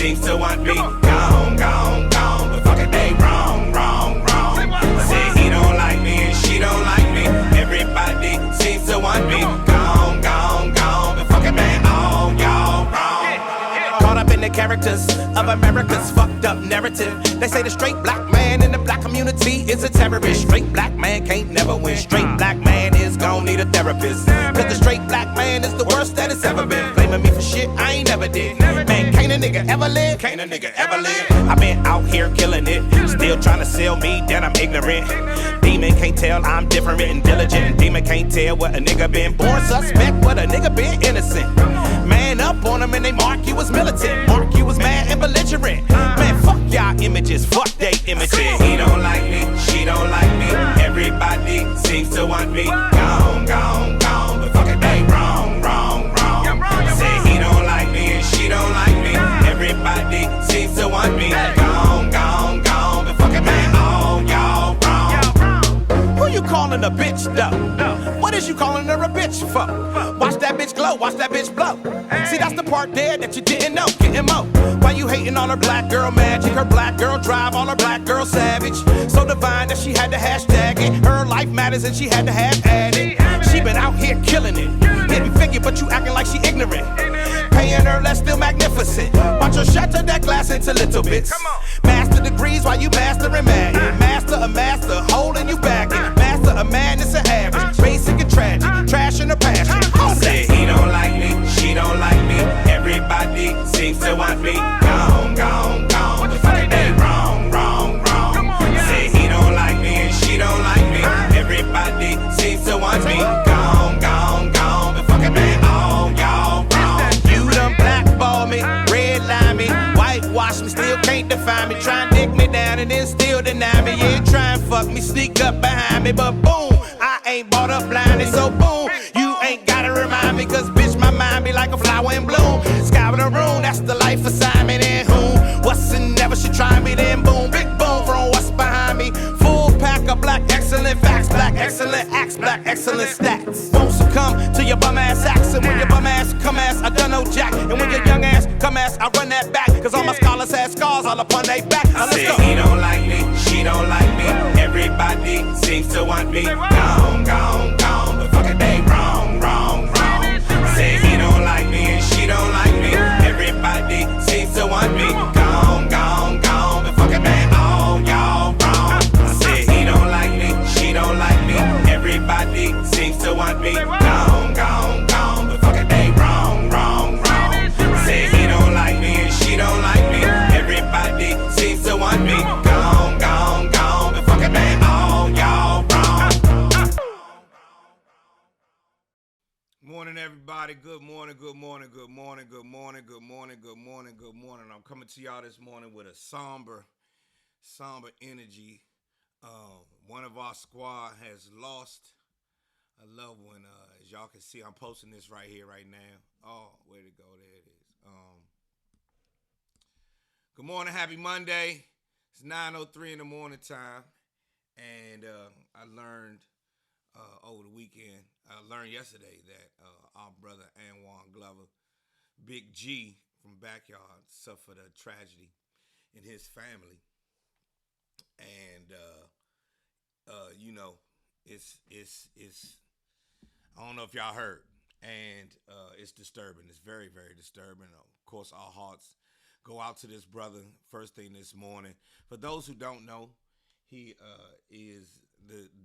seems to want me gone, gone, gone. But fuck it, they wrong, wrong, wrong. I said he don't like me and she don't like me. Everybody seems to want me gone, gone, gone. But fuck it, man, all y'all wrong. Caught up in the characters of America's fucked up narrative. They say the straight black man in the black community is a terrorist. Straight black man can't never win. Straight black man is gon' need a therapist. Cause the straight black man is the worst that it's ever been. Blaming me for shit I ain't never did. Man, can't a nigga ever live? Can't a nigga ever live? I been out here killing it. Still trying to sell me that I'm ignorant. Demon can't tell I'm different and diligent. Demon can't tell what a nigga been. Born suspect, what a nigga been innocent. Man up on him and they mark you as militant. Mark you as mad and belligerent. Man, fuck y'all images, fuck they images. He don't like me, she don't like me. Everybody seems to want me gone, gone, gone. But fuck it, they wrong, wrong, wrong. Say he don't like me and she don't like me. Everybody seems to want me gone, gone, gone. But fuck it, man, all y'all wrong. Who you calling a bitch though? What is you calling her a bitch for? Watch that bitch glow, watch that bitch blow. See, that's the part there that you didn't know. Getting mo. Why you hating on her black girl magic? Her black girl drive, all her black girl savage. So divine that she had to hashtag it. Her life matters and she had to have added. She been out here killing it. Getting figure, but you acting like she ignorant. Paying her less, still magnificent. Watch her shatter that glass into little bits. Master degrees while you mastering Madden. Master a master, holding you back. Master a madness and average. Basic and tragic, trash in her passion. Say he don't like me, she don't like me. Everybody seems to want me gone, gone, gone. But fuck it, they wrong, wrong, wrong. Say he don't like me and she don't like me. Everybody seems to want me gone, gone, gone. But fuck it, man, all y'all wrong. You done blackball me, redline me, whitewash me, still can't define me. Try and dick me down and then still deny me. Yeah, try and fuck me, sneak up behind me, but boom, I ain't bought up blinded, so boom, you ain't gotta remind me, cause bitch, my mind be like a flower in bloom. Sky with a room, that's the life assignment, and whom, what's and never should try me, then boom, big boom from what's behind me. Full pack of black excellent facts, black excellent acts, black excellent stats. Won't succumb to your bum ass acts, and when your bum ass come ass, I done no jack, and when your young ass come ass, I run that back, cause all my scholars had scars all upon they back. Now let's go. He don't like me, she don't like me. Everybody seems to want me gone, gone, gone. But fuck it, they wrong, wrong, wrong. Say he don't like me and she don't like me. Everybody seems to want me gone, gone, gone. But fuck it, man, all y'all wrong. Say he don't like me, she don't like me. Everybody seems to want me gone, gone, gone. But fuck it, they wrong, wrong, wrong. Say he don't like me and she don't like me. Everybody seems to want me gone, gone, gone. But fuck it, man, all y'all wrong. Morning, everybody. Good morning, good morning, good morning, good morning, good morning, good morning, good morning. I'm coming to y'all this morning with a somber energy. One of our squad has lost a loved one. As y'all can see, I'm posting this right here, right now. Oh, where'd it go? There it is. Good morning, happy Monday. It's 9:03 in the morning time, and I learned over the weekend. I learned yesterday that our brother Anwan Glover, Big G from Backyard, suffered a tragedy in his family, and you know, it's I don't know if y'all heard, and it's disturbing. It's very, very disturbing. Of course, our hearts go out to this brother first thing this morning. For those who don't know, he is the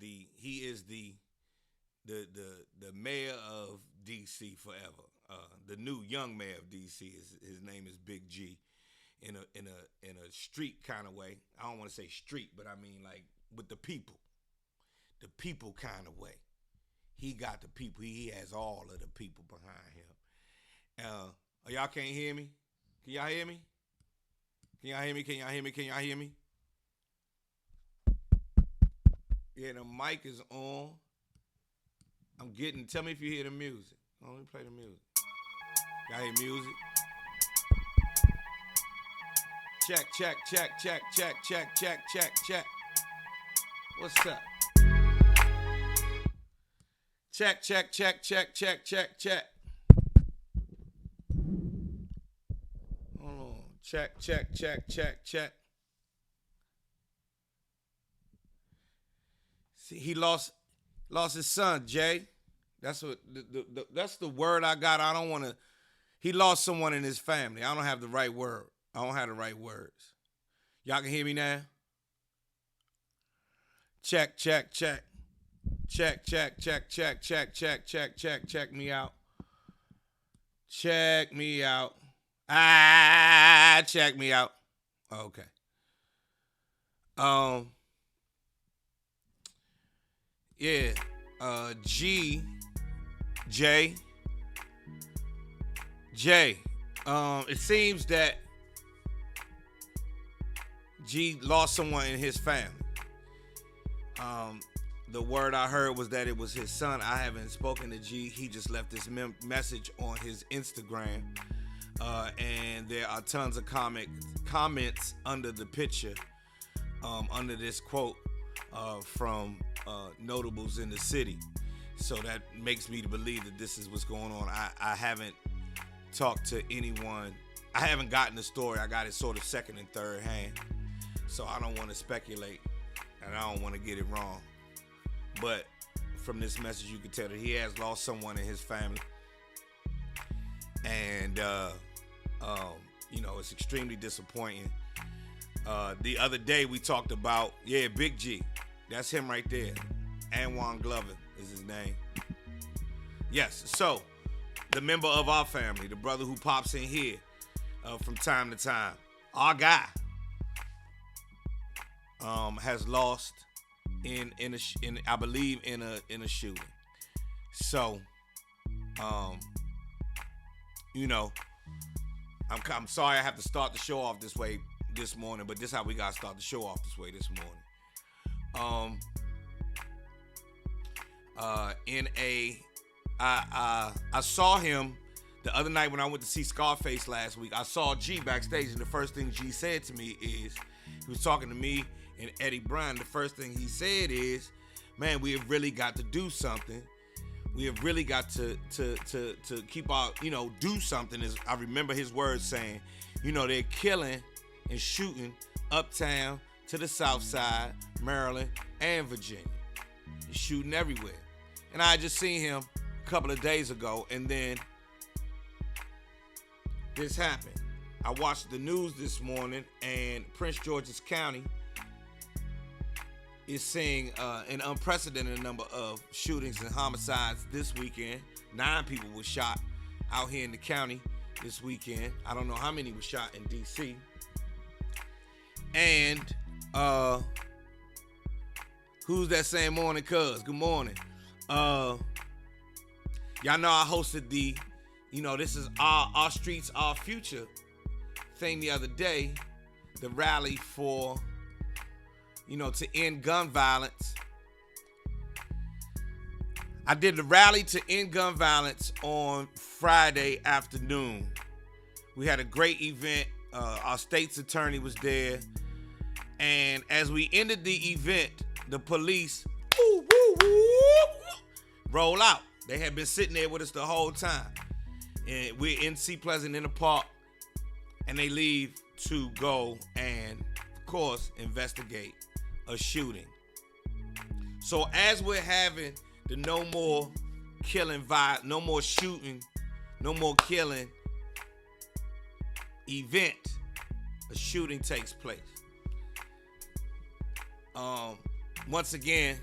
mayor of DC forever. The new young mayor of DC his name is Big G. In a street kind of way. I don't want to say street, but I mean like with the people kind of way. He got the people. He has all of the people behind him. Y'all can't hear me? Can y'all hear me? Can y'all hear me? Can y'all hear me? Can y'all hear me? Yeah, the mic is on. Tell me if you hear the music. Oh, let me play the music. Y'all hear music? Check, check, check, check, check, check, check, check, check. What's up? Check, check, check, check, check, check, check. Hold on. Check, check, check, check, check. See, he lost his son, Jay. That's what that's the word I got. I don't want to. He lost someone in his family. I don't have the right word. I don't have the right words. Y'all can hear me now? Check, check, check. Check, check, check, check, check, check, check, check, check me out. Check me out. Check me out. Okay. Yeah. J. It seems that G lost someone in his family. The word I heard was that it was his son. I haven't spoken to G. He just left this message on his Instagram. And there are tons of comments under the picture, under this quote from notables in the city. So that makes me to believe that this is what's going on. I haven't talked to anyone. I haven't gotten the story. I got it sort of second and third hand. So I don't want to speculate, and I don't want to get it wrong. But from this message, you can tell that he has lost someone in his family. And, it's extremely disappointing. The other day we talked about, Big G. That's him right there. Anwan Glover is his name. Yes, so the member of our family, the brother who pops in here from time to time, our guy, has lost in I believe in a shooting. So, I'm sorry I have to start the show off this way this morning, but this is how we gotta start the show off this way this morning. I saw him the other night when I went to see Scarface last week. I saw G backstage, and the first thing G said to me is, he was talking to me and Eddie Brown. The first thing he said is, man, we have really got to do something. We have really got to keep our, do something. As I remember his words saying, they're killing and shooting uptown to the south side, Maryland, and Virginia. They're shooting everywhere. And I just seen him a couple of days ago, and then this happened. I watched the news this morning, and Prince George's County is seeing an unprecedented number of shootings and homicides this weekend. 9 people were shot out here in the county this weekend. I don't know how many were shot in D.C. And who's that saying morning, cuz? Good morning. Y'all know I hosted the, this is our streets, our future thing the other day, the rally for, to end gun violence. I did the rally to end gun violence on Friday afternoon. We had a great event. Our state's attorney was there. And as we ended the event, the police roll out. They had been sitting there with us the whole time. And we're in C Pleasant in the park. And they leave to go and, of course, investigate a shooting. So as we're having the no more killing vibe, no more shooting, no more killing event, a shooting takes place. Once again,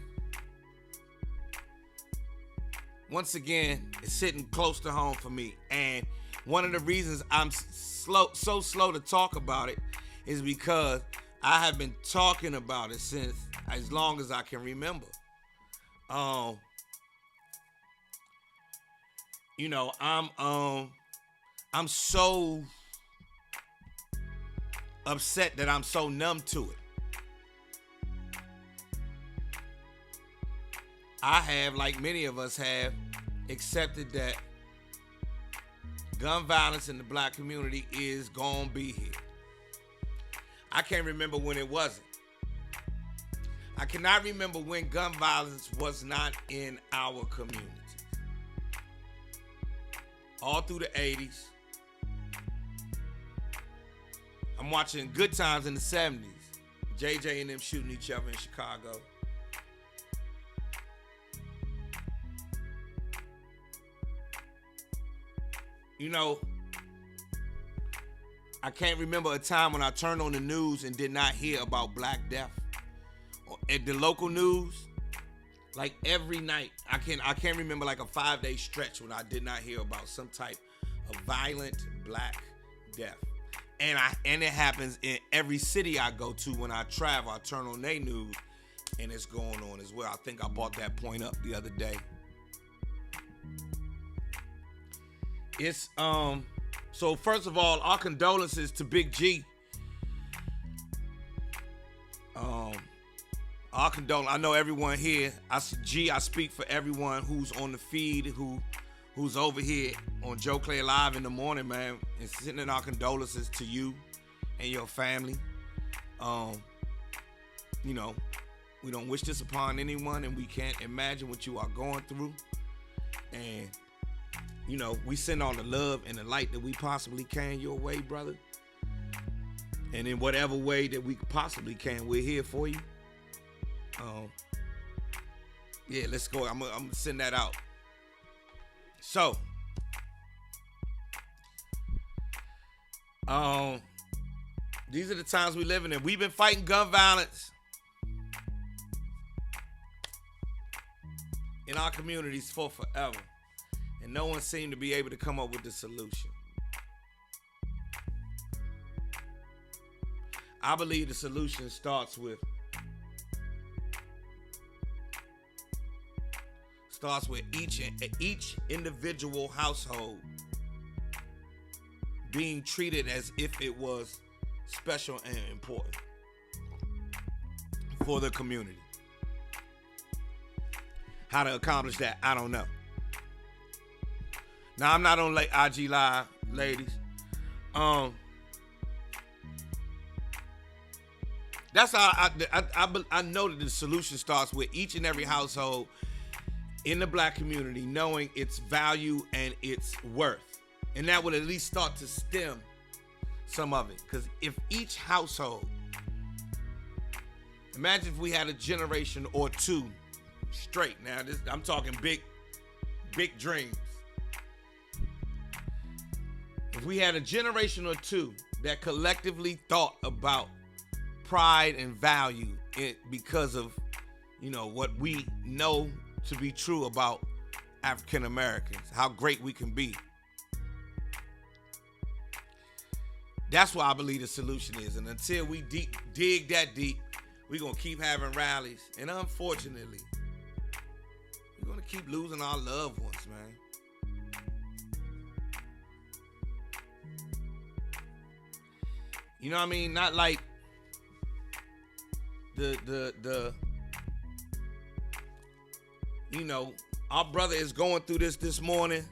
it's hitting close to home for me. And one of the reasons I'm so slow to talk about it is because I have been talking about it since as long as I can remember. I'm so upset that I'm so numb to it. I have, like many of us have, accepted that gun violence in the black community is gonna be here. I can't remember when it wasn't. I cannot remember when gun violence was not in our communities. All through the 80s, I'm watching Good Times in the 70s. JJ and them shooting each other in Chicago. You know, I can't remember a time when I turned on the news and did not hear about Black Death. At the local news, like every night, I can't remember like a 5-day stretch when I did not hear about some type of violent Black death. And it happens in every city I go to. When I travel, I turn on their news and it's going on as well. I think I brought that point up the other day. It's so first of all, our condolences to Big G. Our condolences. I know everyone here. I speak for everyone who's on the feed, who's over here on Joe Clay Live in the morning, man, and sending our condolences to you and your family. You know, we don't wish this upon anyone, and we can't imagine what you are going through. And you know, we send all the love and the light that we possibly can your way, brother. And in whatever way that we possibly can, we're here for you. Yeah, let's go. I'm gonna send that out. So, these are the times we live in. We've been fighting gun violence in our communities for forever. And no one seemed to be able to come up with the solution. I believe the solution starts with each individual household being treated as if it was special and important for the community. How to accomplish that, I don't know. Now, I'm not on IG Live, ladies. That's how I know that the solution starts with each and every household in the Black community knowing its value and its worth. And that would at least start to stem some of it. Because if each household, imagine if we had a generation or two straight. Now, I'm talking big dreams. If we had a generation or two that collectively thought about pride and value because of, you know, what we know to be true about African Americans, how great we can be. That's what I believe the solution is. And until we dig that deep, we're going to keep having rallies. And unfortunately, we're going to keep losing our loved ones, man. You know what I mean? Not like the you know, our brother is going through this morning,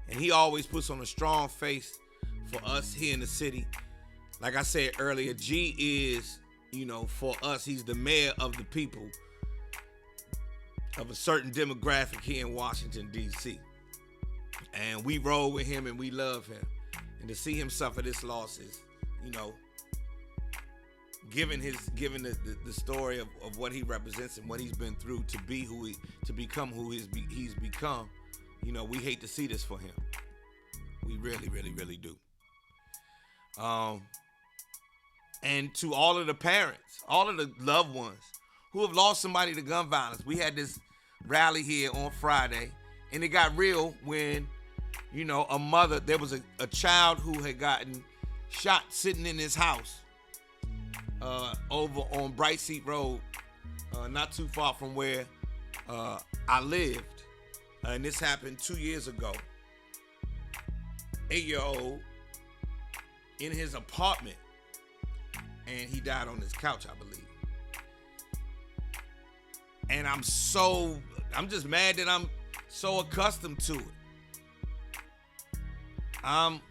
and he always puts on a strong face for us here in the city. Like I said earlier, G is, you know, for us, he's the mayor of the people of a certain demographic here in Washington, D.C. And we roll with him and we love him. And to see him suffer this loss is, you know, given the story of what he represents and what he's been through to become who he's become, you know, we hate to see this for him. We really, really, really do. And to all of the parents, all of the loved ones who have lost somebody to gun violence, we had this rally here on Friday, and it got real when, you know, a mother, there was a child who had gotten shot sitting in his house over on Bright Seat Road, not too far from where I lived. And this happened 2 years ago. 8-year-old in his apartment, and he died on his couch, I believe. And I'm just mad that I'm so accustomed to it. I'm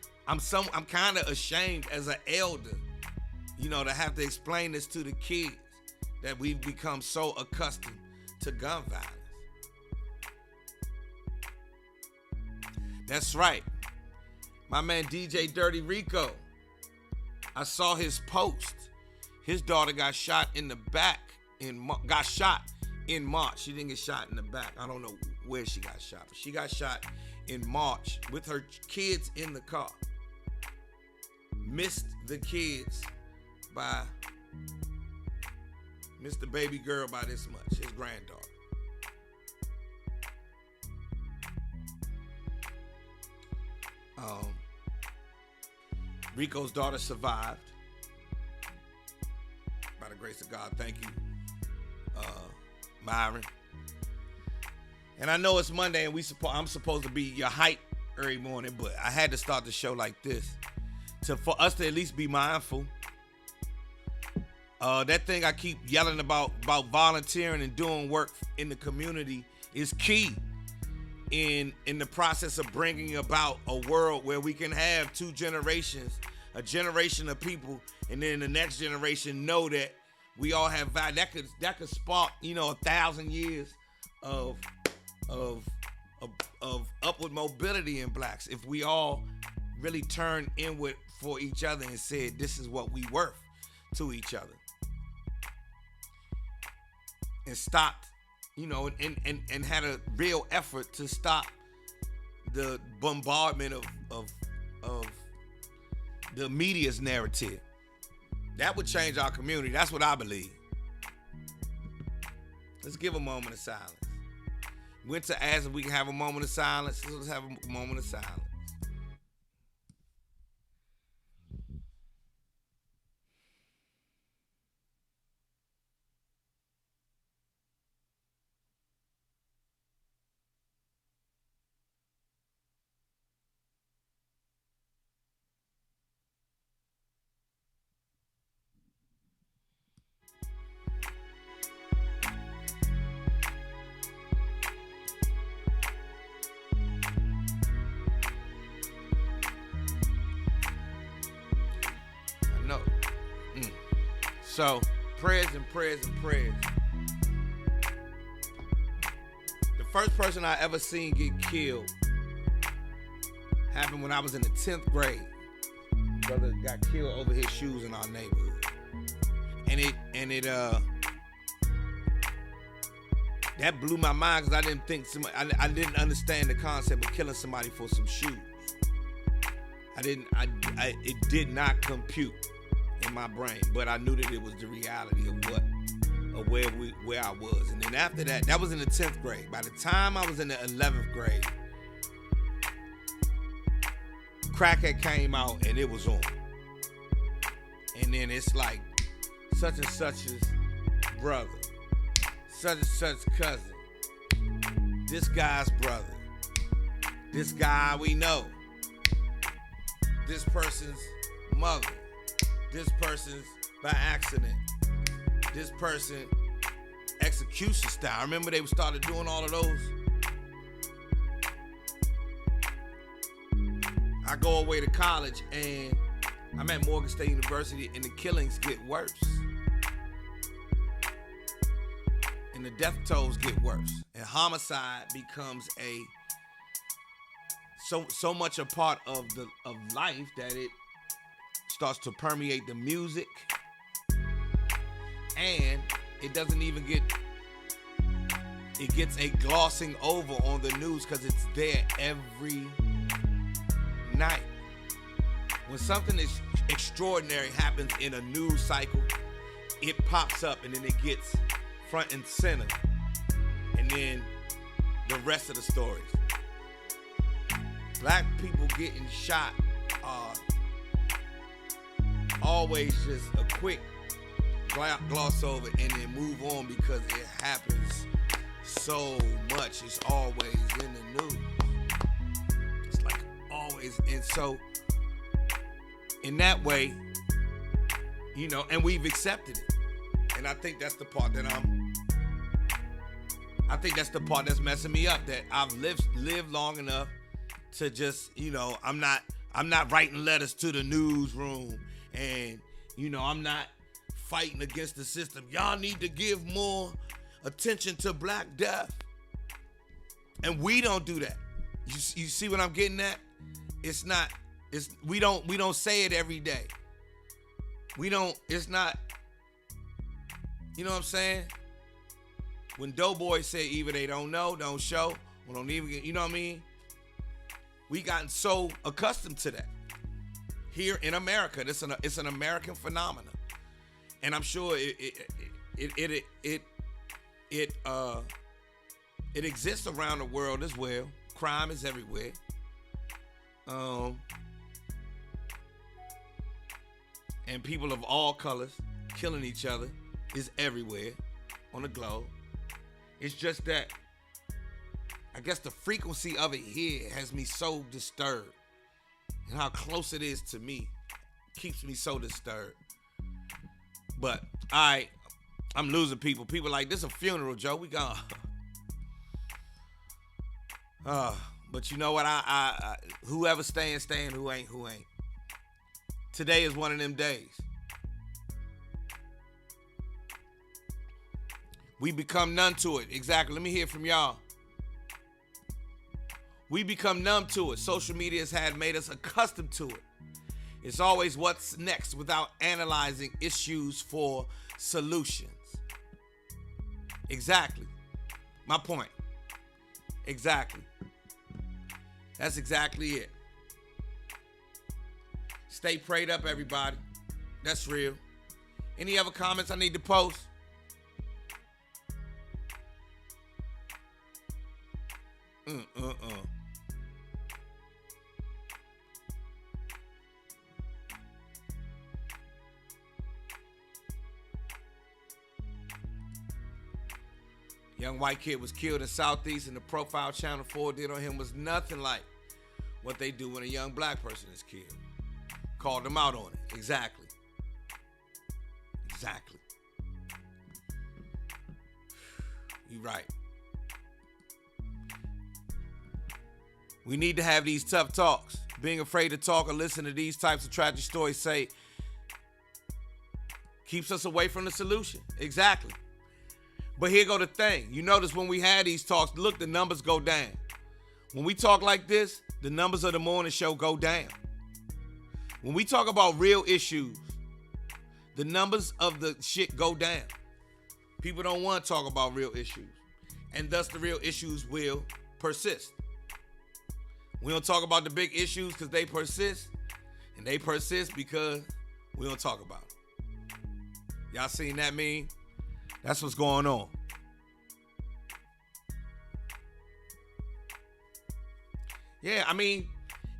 kind of ashamed as an elder, you know, to have to explain this to the kids, that we've become so accustomed to gun violence. That's right. My man DJ Dirty Rico I saw his post. His daughter got shot in the back. Got shot in March. She didn't get shot in the back. I don't know where she got shot, but she got shot in March with her kids in the car. Missed the baby girl by this much, his granddaughter. Rico's daughter survived. By the grace of God, thank you, Myron. And I know it's Monday and I'm supposed to be your hype every morning, but I had to start the show like this for us to at least be mindful. That thing I keep yelling about volunteering and doing work in the community is key in the process of bringing about a world where we can have two generations, a generation of people, and then the next generation know that we all have value. That could spark 1,000 years of upward mobility in blacks if we all really turn inward for each other and said this is what we worth to each other, and stopped, and had a real effort to stop the bombardment of the media's narrative. That would change our community. That's what I believe. Let's give a moment of silence. Went to ask if we can have a moment of silence. Let's have a moment of silence. No. So, prayers and prayers and prayers. The first person I ever seen get killed happened when I was in the 10th grade. Brother got killed over his shoes in our neighborhood. And it that blew my mind because I didn't think I didn't understand the concept of killing somebody for some shoes. It did not compute in my brain, but I knew that it was the reality of where I was. And then after that was in the 10th grade. By the time I was in the 11th grade, crack had came out and it was on. And then it's like such and such's brother, such and such cousin, this guy's brother, this guy we know, this person's mother, this person's by accident, this person execution style. I remember they started doing all of those. I go away to college and I'm at Morgan State University and the killings get worse. And the death tolls get worse. And homicide becomes so much a part of life that it starts to permeate the music, and it doesn't even it gets a glossing over on the news because it's there every night. When something is extraordinary happens in a news cycle, it pops up and then it gets front and center, and then the rest of the stories. Black people getting shot are always just a quick gloss over and then move on because it happens so much. It's always in the news. It's like always. And so in that way, and we've accepted it. And I think that's the part that's messing me up, that I've lived long enough to just, I'm not writing letters to the newsroom, and I'm not fighting against the system. Y'all need to give more attention to Black death. And we don't do that. You see what I'm getting at? We don't say it every day. it's not, you know what I'm saying? When Doughboy said either they don't know, don't show, or don't even get, you know what I mean? We gotten so accustomed to that here in America. It's an American phenomenon, and I'm sure it exists around the world as well. Crime is everywhere. And people of all colors killing each other is everywhere on the globe. It's just that I guess the frequency of it here has me so disturbed, and how close it is to me keeps me so disturbed. But I'm losing people. People like, this is a funeral, Joe. We gone. But you know what? I whoever staying, who ain't. Today is one of them days. We become numb to it. Exactly. Let me hear from y'all. We become numb to it. Social media has made us accustomed to it. It's always what's next without analyzing issues for solutions. Exactly. My point. Exactly. That's exactly it. Stay prayed up, everybody. That's real. Any other comments I need to post? Young white kid was killed in Southeast, and the profile Channel 4 did on him was nothing like what they do when a young black person is killed. Called them out on it. Exactly. You're right. We need to have these tough talks. Being afraid to talk or listen to these types of tragic stories keeps us away from the solution. Exactly. But here go the thing. You notice when we had these talks, look, the numbers go down. When we talk like this, the numbers of the morning show go down. When we talk about real issues, the numbers of the shit go down. People don't want to talk about real issues. And thus the real issues will persist. We don't talk about the big issues because they persist. And they persist because we don't talk about them. Y'all seen that meme? That's what's going on. Yeah, I mean,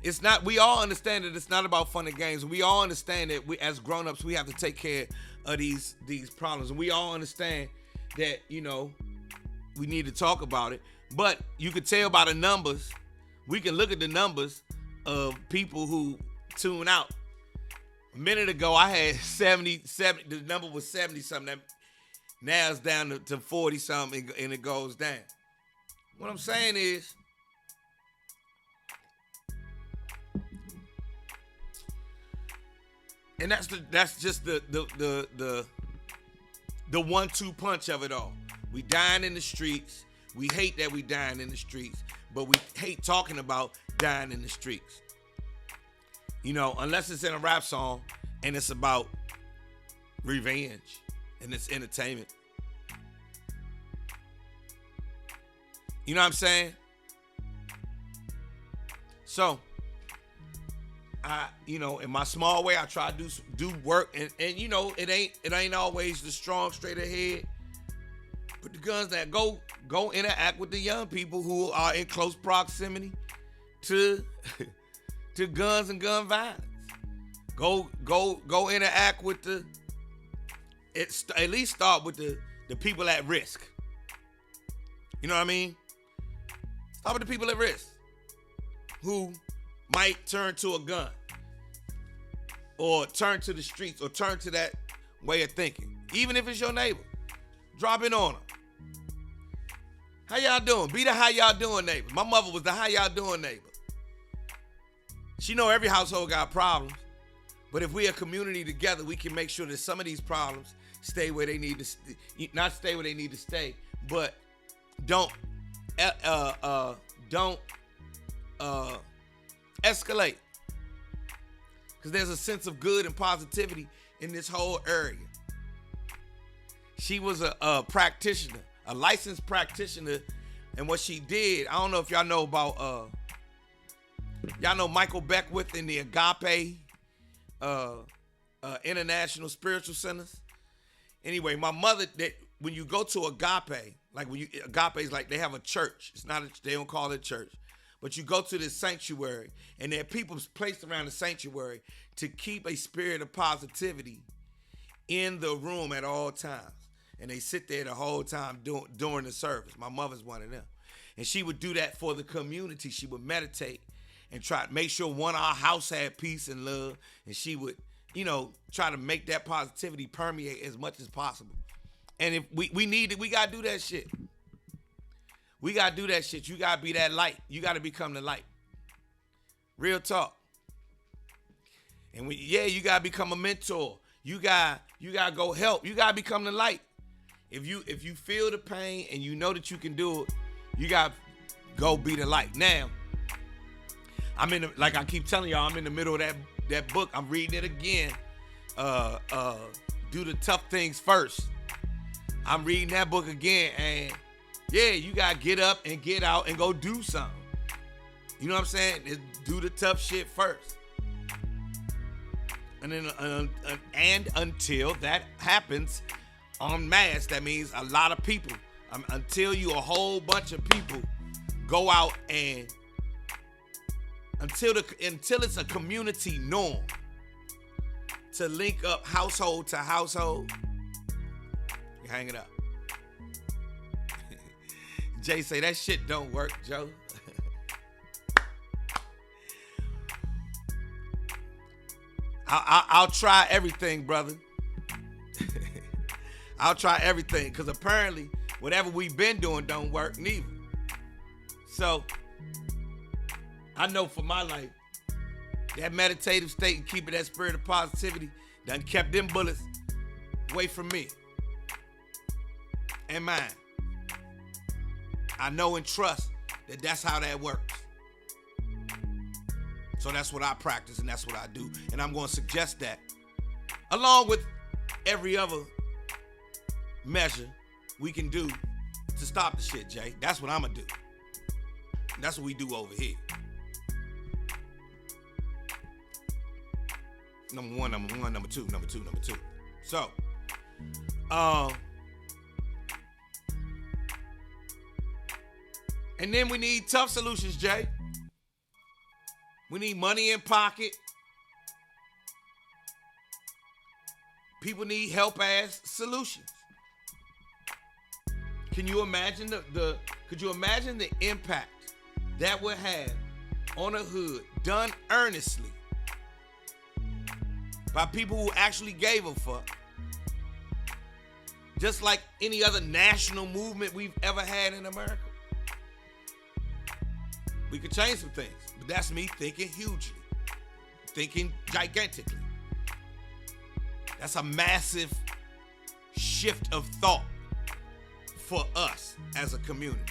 it's not, we all understand that it's not about fun and games. We all understand that we, as grown-ups, we have to take care of these problems. And we all understand that, you know, we need to talk about it. But you could tell by the numbers, we can look at the numbers of people who tune out. A minute ago, I had 70, the number was 70-something. Now it's down to 40-something, and it goes down. What I'm saying is, and that's just the 1-2 punch of it all. We dying in the streets. We hate that we dying in the streets, but we hate talking about dying in the streets. You know, unless it's in a rap song and it's about revenge and it's entertainment. You know what I'm saying? So, you know, in my small way, I try to do work, and you know, it ain't always the strong, straight ahead. But the guns that go interact with the young people who are in close proximity to guns and gun violence. Go interact with at least start with the people at risk. You know what I mean? Start with the people at risk who might turn to a gun or turn to the streets or turn to that way of thinking. Even if it's your neighbor, drop in on them. How y'all doing? Be the how y'all doing neighbor. My mother was the how y'all doing neighbor. She know every household got problems, but if we a community together, we can make sure that some of these problems stay where they need to, not stay where they need to stay, but don't escalate. because there's a sense of good and positivity in this whole area. She was a practitioner, a licensed practitioner, and what she did, I don't know if y'all know about, y'all know Michael Beckwith in the Agape International Spiritual Centers. Anyway, my mother, when you go to Agape, like Agape is like they have a church. It's not, they don't call it church. But you go to this sanctuary, and there are people placed around the sanctuary to keep a spirit of positivity in the room at all times. And they sit there the whole time during the service. My mother's one of them. And she would do that for the community. She would meditate and try to make sure our house had peace and love. And she would, try to make that positivity permeate as much as possible. And if we need it, we got to do that shit. We got to do that shit. You got to be that light. You got to become the light. Real talk. And you got to become a mentor. You got to go help. You got to become the light. If you feel the pain and you know that you can do it, you got to go be the light. Now, like I keep telling y'all, I'm in the middle of that book. I'm reading it again. Do the tough things first. I'm reading that book again, and yeah, you got to get up and get out and go do something. You know what I'm saying? Do the tough shit first. And then and until that happens en masse, that means a lot of people, until a whole bunch of people go out and until it's a community norm to link up household to household, you hang it up. Jay say that shit don't work, Joe. I'll try everything, brother. I'll try everything, because apparently whatever we've been doing don't work neither. So I know for my life, that meditative state and keeping that spirit of positivity done kept them bullets away from me and mine. I know and trust that that's how that works. So that's what I practice and that's what I do. And I'm going to suggest that along with every other measure we can do to stop the shit, Jay. That's what I'm going to do. That's what we do over here. Number one, number two. So, and then we need tough solutions, Jay. We need money in pocket. People need help-ass solutions. Can you imagine could you imagine the impact that would have on a hood done earnestly by people who actually gave a fuck? Just like any other national movement we've ever had in America. We could change some things, but that's me thinking hugely, thinking gigantically. That's a massive shift of thought for us as a community.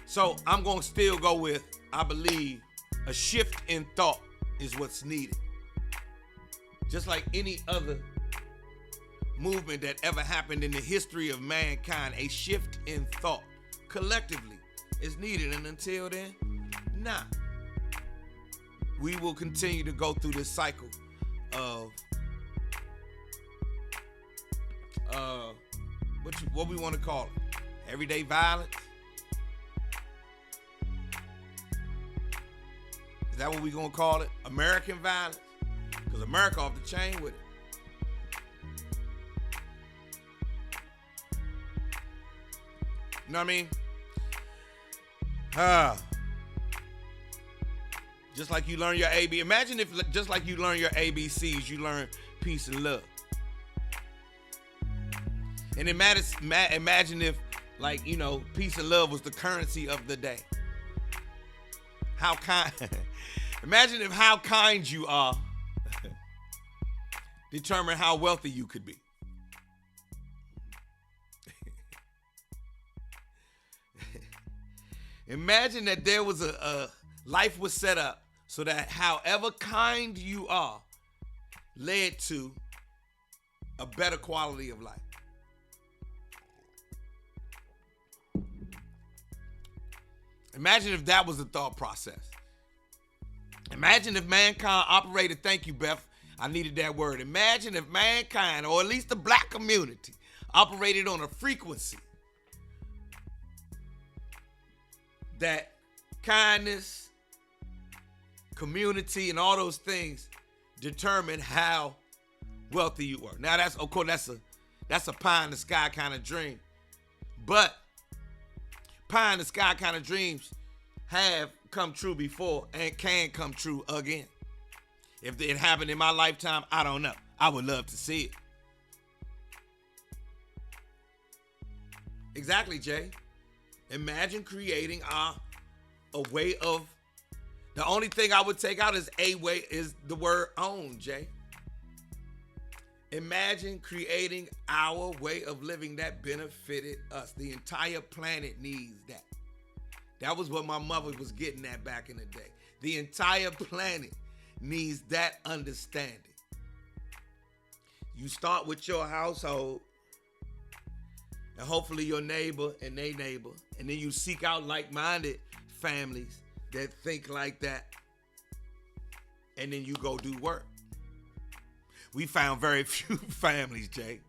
So I'm going to still go with, I believe, a shift in thought is what's needed. Just like any other movement that ever happened in the history of mankind, a shift in thought collectively is needed. And until then, nah. We will continue to go through this cycle of what we want to call it, everyday violence. Is that what we gonna call it? American violence? Because America off the chain with it. You know what I mean? Just like you learn your AB. Imagine if just like you learn your ABCs, you learn peace and love. And imagine if, like, peace and love was the currency of the day. Imagine if how kind you are determine how wealthy you could be. Imagine that there was a life was set up so that however kind you are led to a better quality of life. Imagine if that was the thought process. Imagine if mankind operated, thank you, Beth, I needed that word. Imagine if mankind, or at least the black community, operated on a frequency that kindness, community, and all those things determine how wealthy you are. Now that's, of course, that's a pie in the sky kind of dream. But pie in the sky kind of dreams have come true before and can come true again. If it happened in my lifetime, I don't know. I would love to see it. Exactly, Jay. Imagine creating a way of, the only thing I would take out is the word own, Jay. Imagine creating our way of living that benefited us. The entire planet needs that. That was what my mother was getting at back in the day. The entire planet needs that understanding. You start with your household and hopefully your neighbor and their neighbor, and then you seek out like-minded families that think like that, and then you go do work. We found very few families, Jay.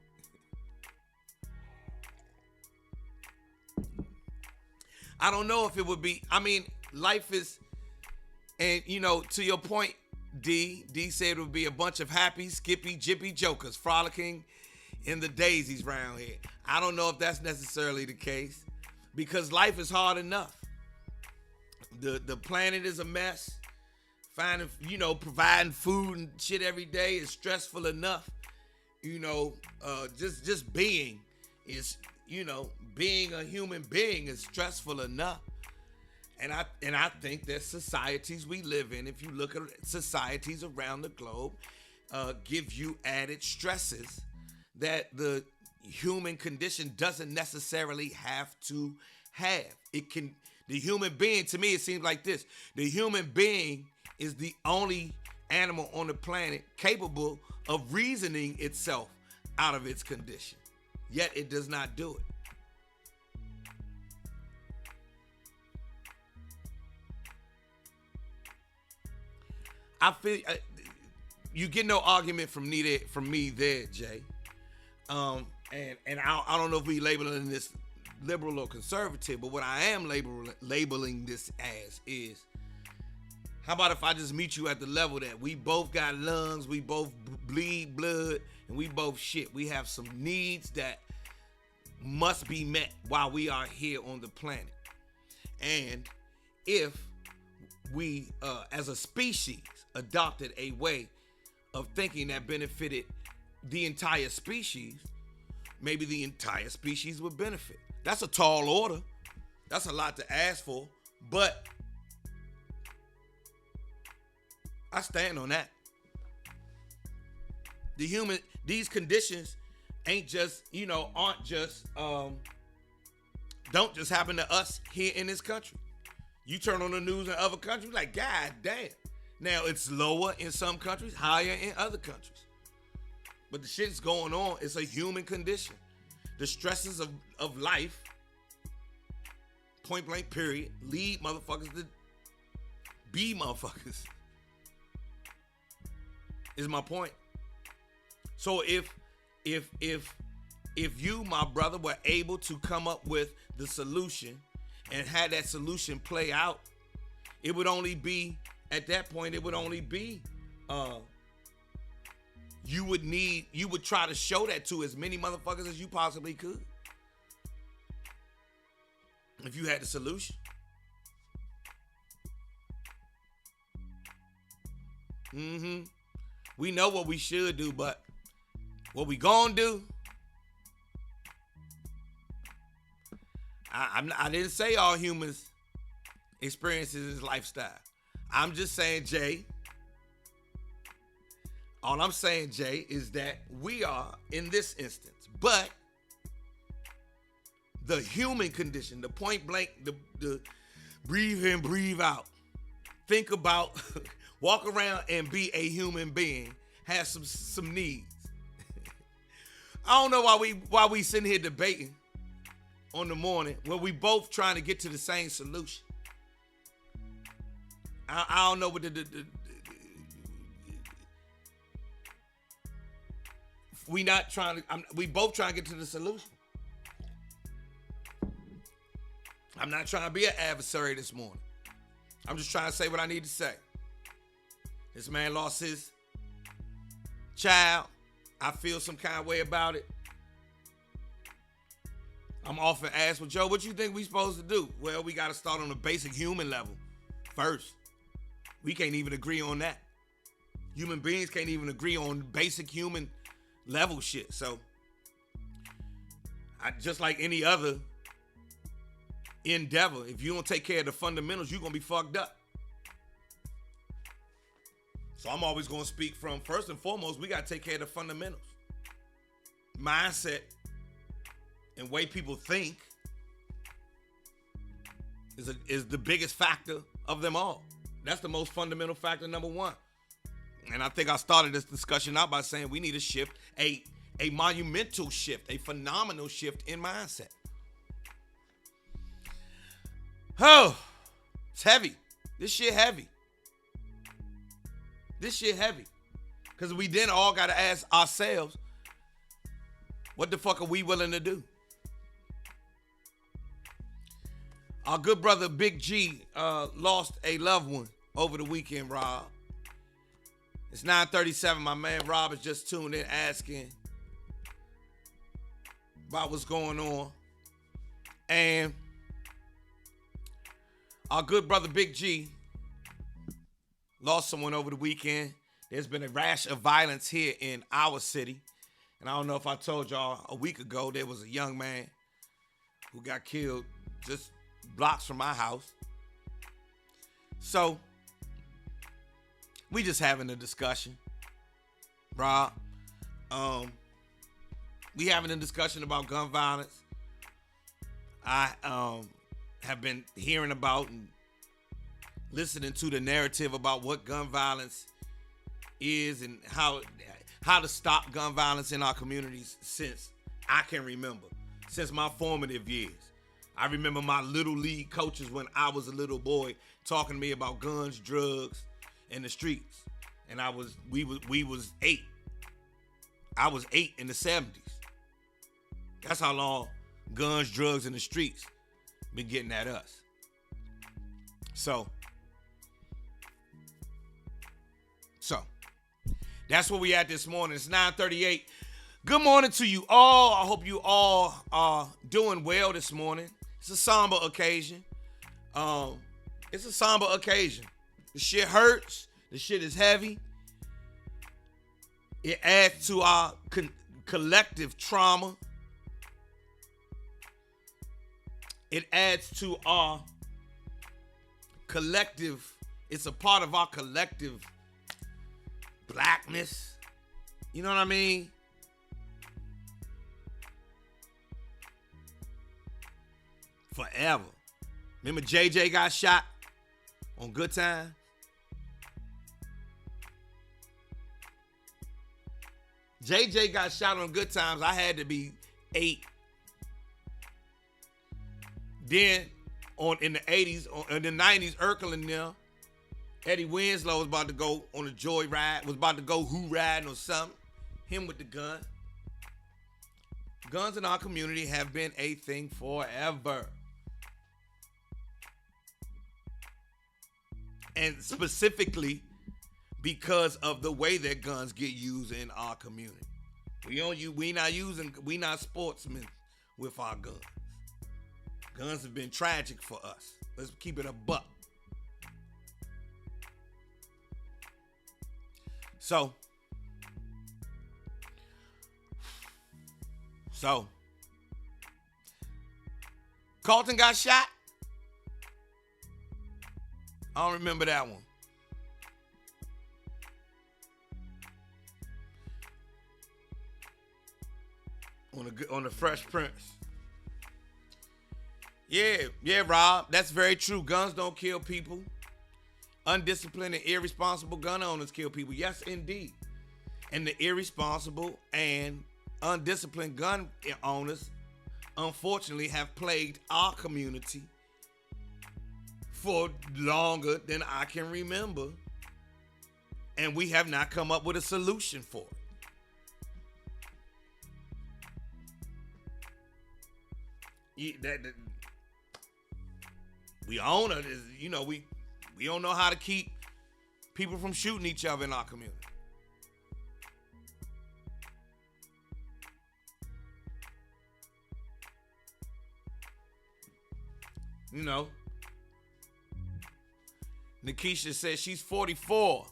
I don't know if it would be, I mean, life is, and you know, to your point, D said it would be a bunch of happy, skippy, jippy jokers frolicking in the daisies round here. I don't know if that's necessarily the case, because life is hard enough. The planet is a mess. Finding, providing food and shit every day is stressful enough. Just being is, being a human being is stressful enough. And I think that societies we live in, if you look at societies around the globe, give you added stresses that the human condition doesn't necessarily have to have. The human being, to me, it seems like this. The human being is the only animal on the planet capable of reasoning itself out of its condition. Yet it does not do it. I feel you get no argument from me there, Jay. And I don't know if we labeling this liberal or conservative, but what I am labeling this as is, how about if I just meet you at the level that we both got lungs, we both bleed blood, and we both shit. We have some needs that must be met while we are here on the planet. And if we, as a species, adopted a way of thinking that benefited the entire species, maybe the entire species would benefit. That's a tall order. That's a lot to ask for, but I stand on that. These conditions aren't just don't just happen to us here in this country. You turn on the news in other countries, like, God damn. Now, it's lower in some countries, higher in other countries. But the shit's going on. It's a human condition. The stresses of life, point blank period, lead motherfuckers to be motherfuckers. Is my point. So if you, my brother, were able to come up with the solution and had that solution play out, it would only be, at that point, it would only be, you would try to show that to as many motherfuckers as you possibly could. If you had the solution. We know what we should do, but what we gonna do? I didn't say all humans experiences this lifestyle. I'm just saying, Jay. All I'm saying, Jay, is that we are in this instance, but the human condition, the point blank, the breathe in, breathe out. Think about, walk around and be a human being. Have some needs. I don't know why we sitting here debating on the morning when we both trying to get to the same solution. I don't know what we not trying to. We both trying to get to the solution. I'm not trying to be an adversary this morning. I'm just trying to say what I need to say. This man lost his child. I feel some kind of way about it. I'm often asked, well, Joe, what you think we supposed to do? Well, we got to start on the basic human level first. We can't even agree on that. Human beings can't even agree on basic human level shit. So, just like any other endeavor, if you don't take care of the fundamentals, you're going to be fucked up. So I'm always going to speak from, first and foremost, we got to take care of the fundamentals. Mindset and way people think is the biggest factor of them all. That's the most fundamental factor, number one. And I think I started this discussion out by saying we need a shift, a monumental shift, a phenomenal shift in mindset. Oh, it's heavy. This shit heavy. This shit heavy. Because we then all got to ask ourselves, what the fuck are we willing to do? Our good brother Big G lost a loved one over the weekend, Rob. It's 9:37. My man Rob is just tuned in asking about what's going on. And our good brother Big G lost someone over the weekend. There's been a rash of violence here in our city. And I don't know if I told y'all a week ago, there was a young man who got killed just blocks from my house. So, we just having a discussion, Rob. We having a discussion about gun violence. I have been hearing about and listening to the narrative about what gun violence is and how to stop gun violence in our communities since I can remember, since my formative years. I remember my little league coaches when I was a little boy talking to me about guns, drugs, and the streets. And we was 8. I was 8 in the 70s. That's how long guns, drugs, and the streets been getting at us. So that's where we at this morning. It's 9:38. Good morning to you all. I hope you all are doing well this morning. It's a somber occasion. The shit hurts. The shit is heavy. It adds to our collective trauma. It adds to our collective, it's a part of our collective blackness. You know what I mean? Forever. Remember JJ got shot on Good Time? JJ got shot on Good Times. I had to be 8. Then in the 80s, in the 90s, Urkel and them, Eddie Winslow was about to go on a joyride, was about to go riding or something. Him with the gun. Guns in our community have been a thing forever. And specifically because of the way that guns get used in our community. We not sportsmen with our guns. Guns have been tragic for us. Let's keep it a buck. So, Carlton got shot? I don't remember that one. on the Fresh Prince. Yeah, Rob, that's very true. Guns don't kill people. Undisciplined and irresponsible gun owners kill people. Yes, indeed. And the irresponsible and undisciplined gun owners, unfortunately, have plagued our community for longer than I can remember. And we have not come up with a solution for it. We own it. We don't know how to keep people from shooting each other in our community. Nikisha says she's 44.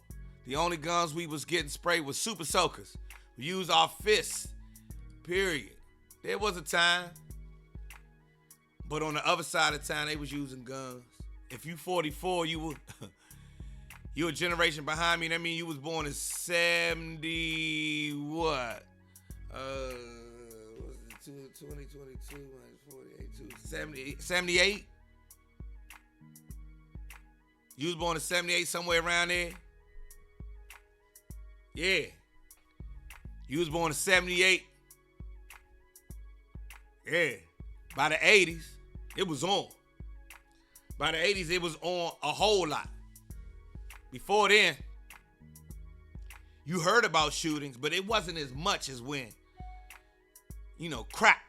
The only guns we was getting sprayed was super soakers. We use our fists. Period. There was a time. But on the other side of town, they was using guns. If you 44, you a generation behind me. That means you was born in 70 what? 2022 minus 48, 78? You was born in 78, somewhere around there? Yeah. You was born in 78. Yeah. By the 80s, it was on. By the 80s, it was on a whole lot. Before then, you heard about shootings, but it wasn't as much as when, crack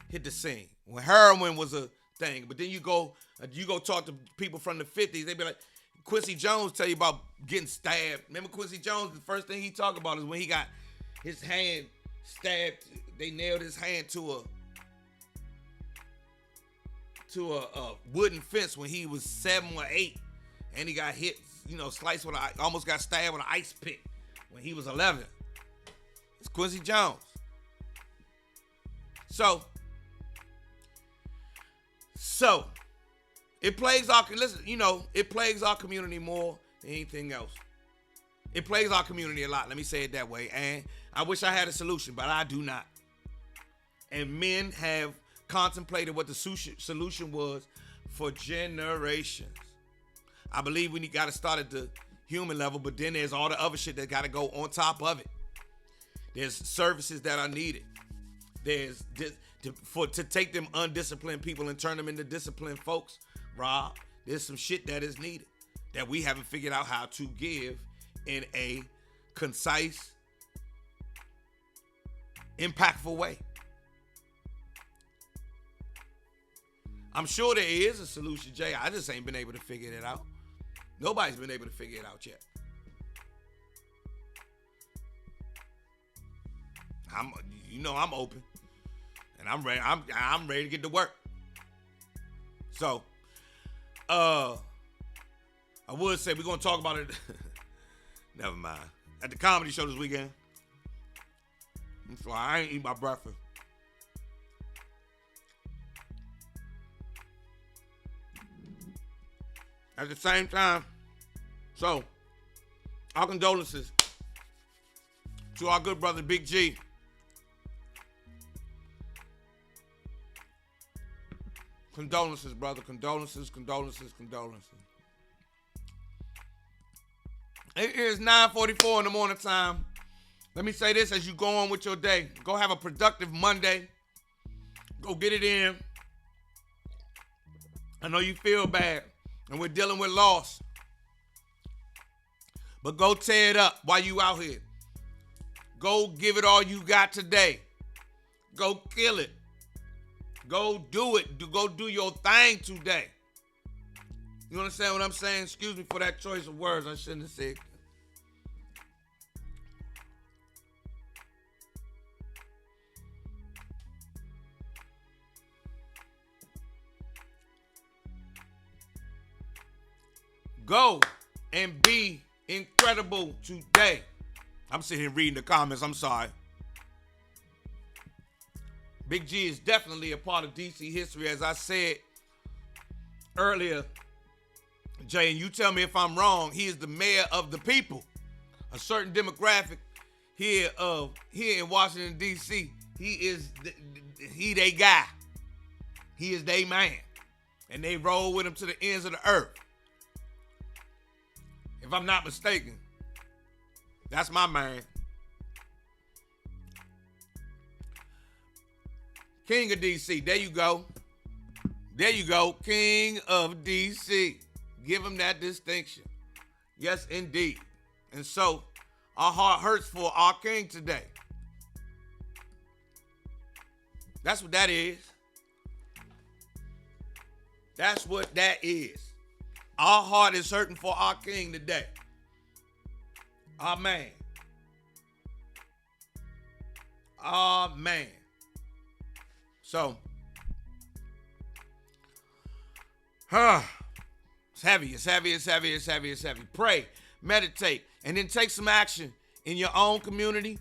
hit the scene. When heroin was a thing. But then you go talk to people from the 50s, they be like, Quincy Jones tell you about getting stabbed. Remember Quincy Jones, the first thing he talked about is when he got his hand stabbed. They nailed his hand to a wooden fence when he was 7 or 8, and he got hit, sliced with almost got stabbed with an ice pick when he was 11. It's Quincy Jones. So it plagues it plagues our community more than anything else. It plagues our community a lot. Let me say it that way. And I wish I had a solution, but I do not. And men have contemplated what the solution was for generations. I believe we got to start at the human level, but then there's all the other shit that got to go on top of it. There's services that are needed. There's to take them undisciplined people and turn them into disciplined folks, Rob. There's some shit that is needed that we haven't figured out how to give in a concise, impactful way. I'm sure there is a solution, Jay. I just ain't been able to figure it out. Nobody's been able to figure it out yet. I'm open, and I'm ready. I'm ready to get to work. So, I would say we're gonna talk about it. Never mind. At the comedy show this weekend. So I ain't eat my breakfast. At the same time, so our condolences to our good brother Big G. Condolences, brother. Condolences. It is 9:44 in the morning time. Let me say this as you go on with your day. Go have a productive Monday. Go get it in. I know you feel bad, and we're dealing with loss. But go tear it up while you out here. Go give it all you got today. Go kill it. Go do it. Go do your thing today. You understand what I'm saying? Excuse me for that choice of words. I shouldn't have said. Go and be incredible today. I'm sitting here reading the comments. I'm sorry. Big G is definitely a part of DC history. As I said earlier, Jay, and you tell me if I'm wrong, he is the mayor of the people. A certain demographic here in Washington, D.C. he they guy. He is they man. And they roll with him to the ends of the earth. If I'm not mistaken, that's my man. King of DC. There you go. There you go. King of DC. Give him that distinction. Yes, indeed. And so, our heart hurts for our king today. That's what that is. That's what that is. Our heart is hurting for our king today. Amen. Amen. So, it's heavy, it's heavy, it's heavy, it's heavy, it's heavy. Pray, meditate, and then take some action in your own community.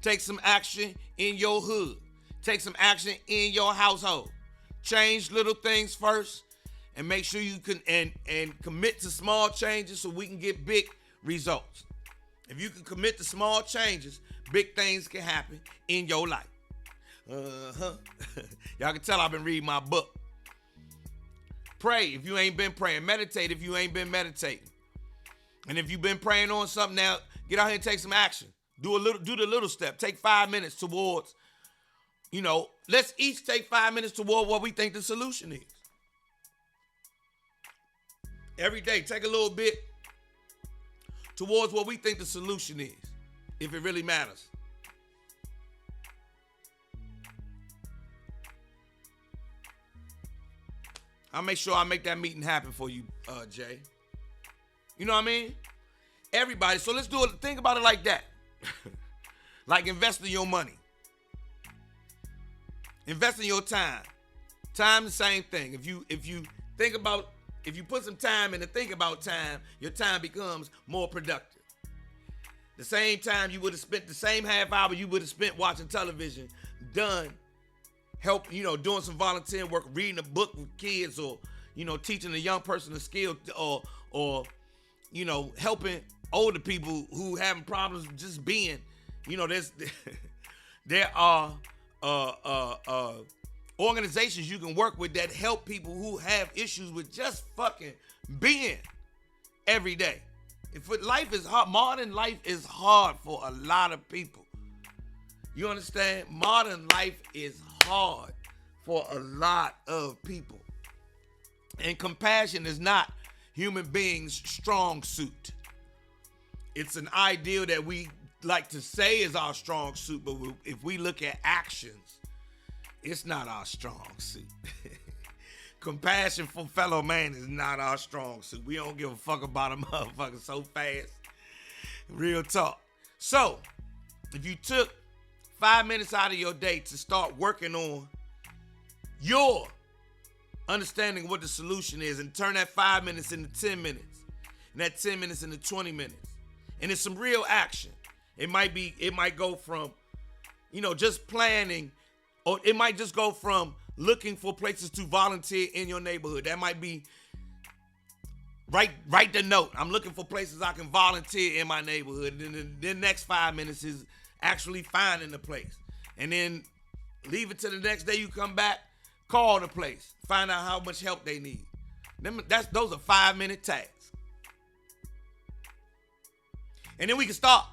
Take some action in your hood. Take some action in your household. Change little things first, and make sure you can and commit to small changes so we can get big results. If you can commit to small changes, big things can happen in your life. Y'all can tell I've been reading my book. Pray if you ain't been praying. Meditate if you ain't been meditating. And if you've been praying on something now, get out here and take some action. Do the little step. Take 5 minutes towards, let's each take 5 minutes toward what we think the solution is. Every day, take a little bit towards what we think the solution is, if it really matters. I'll make sure I make that meeting happen for you, Jay. You know what I mean? Everybody. So let's do it. Think about it like that. Like investing your money. Investing your time. Time, the same thing. If you put some time in to think about time, your time becomes more productive. The same time you would have spent, the same half hour you would have spent watching television, doing some volunteer work, reading a book with kids, or, teaching a young person a skill, or helping older people who having problems just being, there are organizations you can work with that help people who have issues with just fucking being every day. If life is hard, modern life is hard for a lot of people. You understand? Modern life is hard for a lot of people. And compassion is not human beings' strong suit. It's an ideal that we like to say is our strong suit, but if we look at actions, it's not our strong suit. Compassion for fellow man is not our strong suit. We don't give a fuck about a motherfucker so fast. Real talk. So, if you took 5 minutes out of your day to start working on your understanding what the solution is, and turn that 5 minutes into 10 minutes, and that 10 minutes into 20 minutes, and it's some real action. It might go from, just planning, or it might just go from looking for places to volunteer in your neighborhood. That might be write the note. I'm looking for places I can volunteer in my neighborhood. And then the next 5 minutes is actually finding the place. And then leave it to the next day you come back, call the place, find out how much help they need. Those are 5 minute tasks. And then we can start.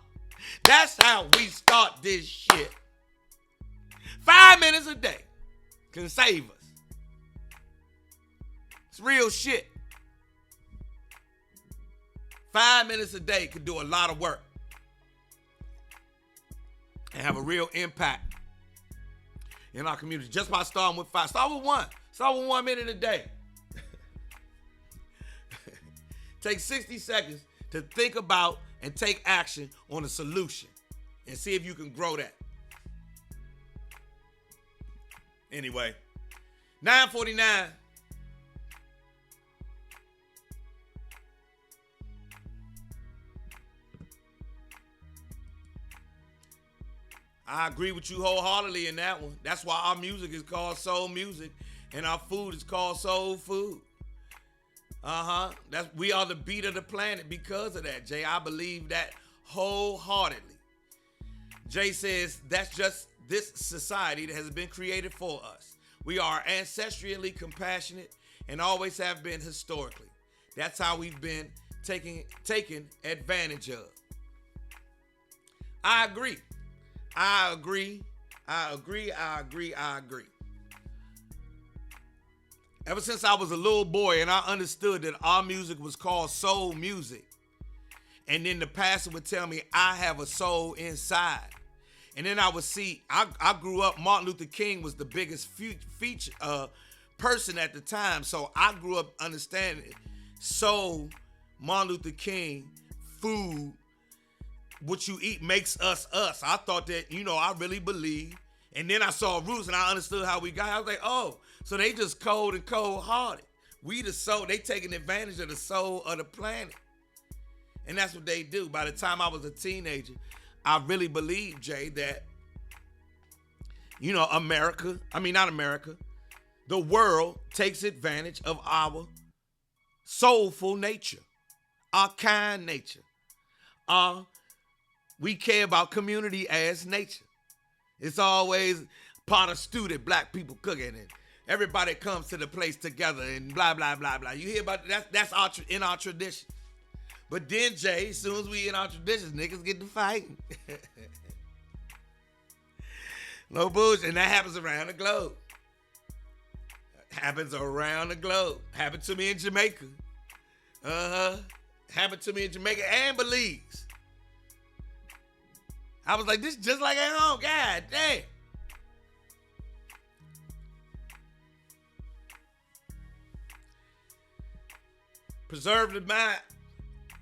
That's how we start this shit. 5 minutes a day can save us. It's real shit. 5 minutes a day could do a lot of work and have a real impact in our community just by starting with 5. Start with 1. Start with 1 minute a day. Take 60 seconds to think about and take action on a solution and see if you can grow that. Anyway, 9:49. I agree with you wholeheartedly in that one. That's why our music is called soul music and our food is called soul food. We are the beat of the planet because of that, Jay. I believe that wholeheartedly. Jay says, that's just this society that has been created for us. We are ancestrally compassionate and always have been historically. That's how we've been taken advantage of. I agree. Ever since I was a little boy and I understood that our music was called soul music, and then the pastor would tell me I have a soul inside. And then I would see, I grew up, Martin Luther King was the biggest person at the time. So I grew up understanding soul, Martin Luther King, food, what you eat makes us us. I thought that, I really believed. And then I saw Roots and I understood how we got. I was like, oh, so they just cold and cold-hearted. We the soul, they taking advantage of the soul of the planet. And that's what they do. By the time I was a teenager, I really believed, Jay, that, the world takes advantage of our soulful nature, our kind nature. We care about community as nature. It's always part of stew that black people cooking, and everybody comes to the place together and blah, blah, blah, blah. You hear about that? That's in our tradition. But then, Jay, as soon as we in our traditions, niggas get to fighting. No bullshit. And that happens around the globe. Happened to me in Jamaica. Happened to me in Jamaica and Belize. I was like, this just like at home. God damn.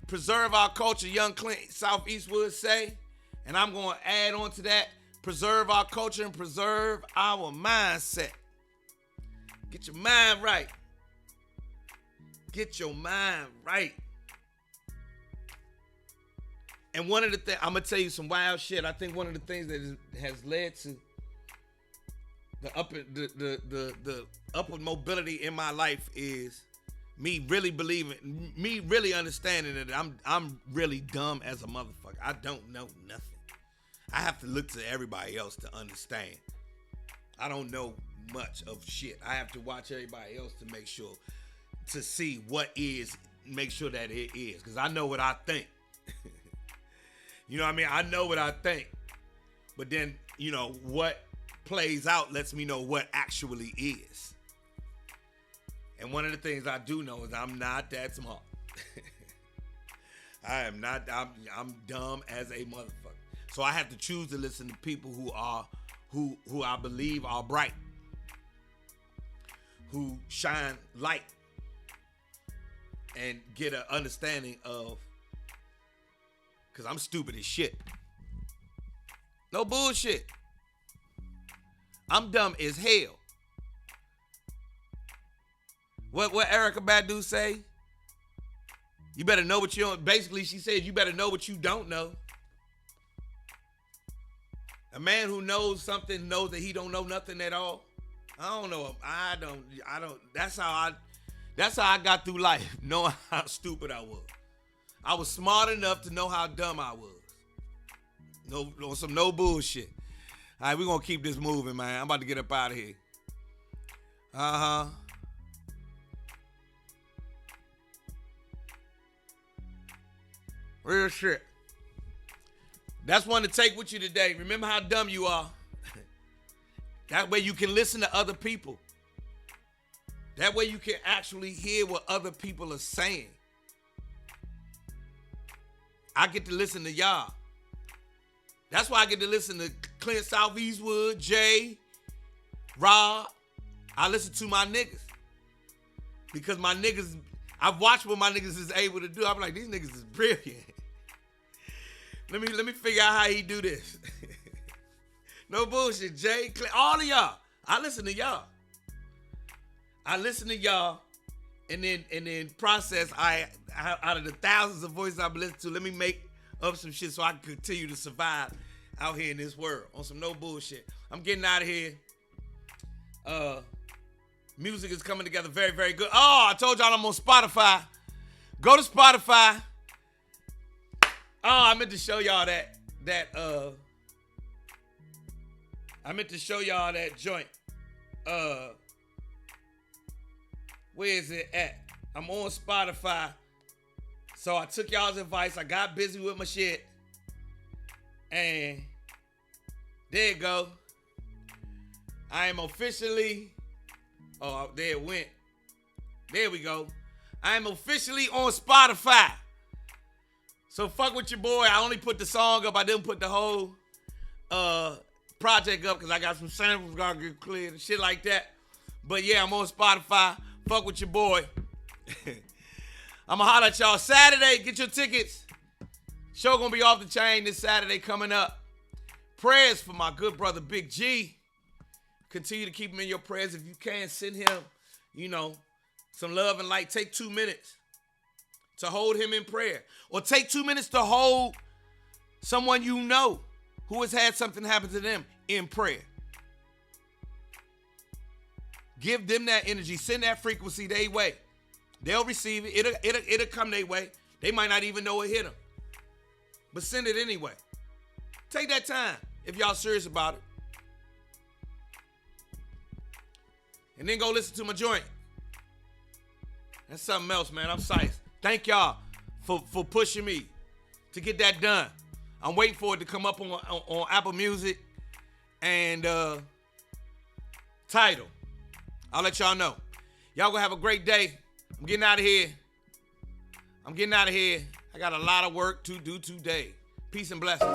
Preserve our culture, Young Clint Southeast would say. And I'm going to add on to that. Preserve our culture and preserve our mindset. Get your mind right. Get your mind right. And one of the things, I'm going to tell you some wild shit. I think one of the things that has led to the upward mobility in my life is me really understanding that I'm really dumb as a motherfucker. I don't know nothing. I have to look to everybody else to understand. I don't know much of shit. I have to watch everybody else to make sure, to see what is, make sure that it is. Because I know what I think. You know what I mean? I know what I think. But then, what plays out lets me know what actually is. And one of the things I do know is I'm not that smart. I am not, I'm dumb as a motherfucker. So I have to choose to listen to people who I believe are bright, who shine light, and get an understanding of, because I'm stupid as shit. No bullshit. I'm dumb as hell. What Erykah Badu say? You better know what you don't. Basically, she says you better know what you don't know. A man who knows something knows that he don't know nothing at all. I don't know. I don't. That's how I got through life, knowing how stupid I was. I was smart enough to know how dumb I was. No bullshit. All right, we're going to keep this moving, man. I'm about to get up out of here. Real shit. That's one to take with you today. Remember how dumb you are. That way you can listen to other people. That way you can actually hear what other people are saying. I get to listen to y'all. That's why I get to listen to Clint Southeastwood, Jay, Rob. I listen to my niggas. Because my niggas, I've watched what my niggas is able to do. I'm like, these niggas is brilliant. Let me figure out how he do this. No bullshit, Jay, Clint, all of y'all. I listen to y'all. And then process out of the thousands of voices I've listened to, let me make up some shit so I can continue to survive out here in this world on some no bullshit. I'm getting out of here. Music is coming together very, very good. Oh, I told y'all I'm on Spotify. Go to Spotify. Oh, I meant to show y'all that I meant to show y'all that joint. Where is it at? I'm on Spotify. So I took y'all's advice. I got busy with my shit. And there you go. I am officially, oh, there it went. There we go. I am officially on Spotify. So fuck with your boy. I only put the song up. I didn't put the whole project up because I got some samples gotta get cleared and shit like that. But yeah, I'm on Spotify. Fuck with your boy. I'ma holler at y'all Saturday. Get your tickets. Show gonna be off the chain this Saturday coming up. Prayers for my good brother Big G. Continue to keep him in your prayers. If you can, send him, some love and light. Take 2 minutes to hold him in prayer. Or take 2 minutes to hold someone you know who has had something happen to them in prayer. Give them that energy. Send that frequency their way. They'll receive it. It'll come their way. They might not even know it hit them. But send it anyway. Take that time if y'all serious about it. And then go listen to my joint. That's something else, man. I'm psyched. Thank y'all for pushing me to get that done. I'm waiting for it to come up on Apple Music and Tidal. I'll let y'all know. Y'all gonna have a great day. I'm getting out of here. I got a lot of work to do today. Peace and blessings.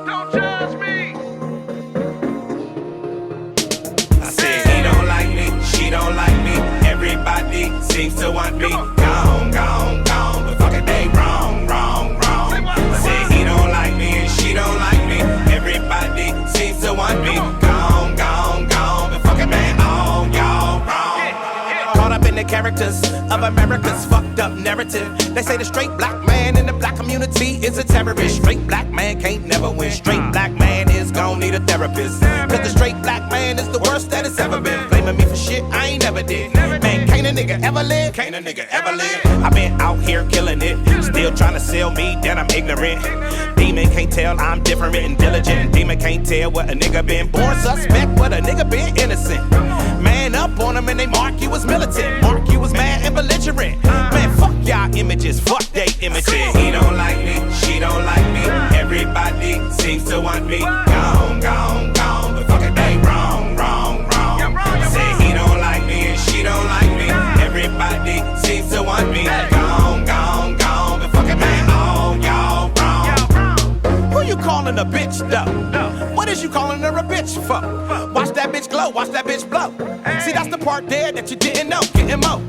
Don't judge me. I said he don't like me, she don't like me. Everybody seems to want me. Gone, gone, gone. But fuck it, they wrong, wrong, wrong. I said he don't like me and she don't like me. Everybody seems to want me. Gone, gone, gone. But fuck it, man, all y'all wrong. Caught up in the characters of America's fucked up narrative. They say the straight black man in the black community is a terrorist. Straight black man can't never win. Straight black man is gon' need a therapist. Cause the straight black man is the worst that it's ever been. Blaming me for shit I ain't never did. Man, can't a nigga ever live? Can't a nigga ever live? I been out here killing it. Still trying to sell me that I'm ignorant. Demon can't tell I'm different and diligent. Demon can't tell what a nigga been born suspect, what a nigga been innocent. Man up on them and they mark you as militant. Mark you as mad and belligerent. Man, fuck y'all images, fuck they images. He don't like me, she don't like me. Everybody seems to want me. Gone, gone, gone. But fuck it, they wrong, wrong, wrong. Say he don't like me and she don't like me. Everybody seems to want me. Gone, gone, gone. But fuck it, man, all y'all wrong. Who you calling a bitch though? What is you calling her a bitch for? Watch that bitch glow, watch that bitch blow. See, that's the part there that you didn't know. Getting more.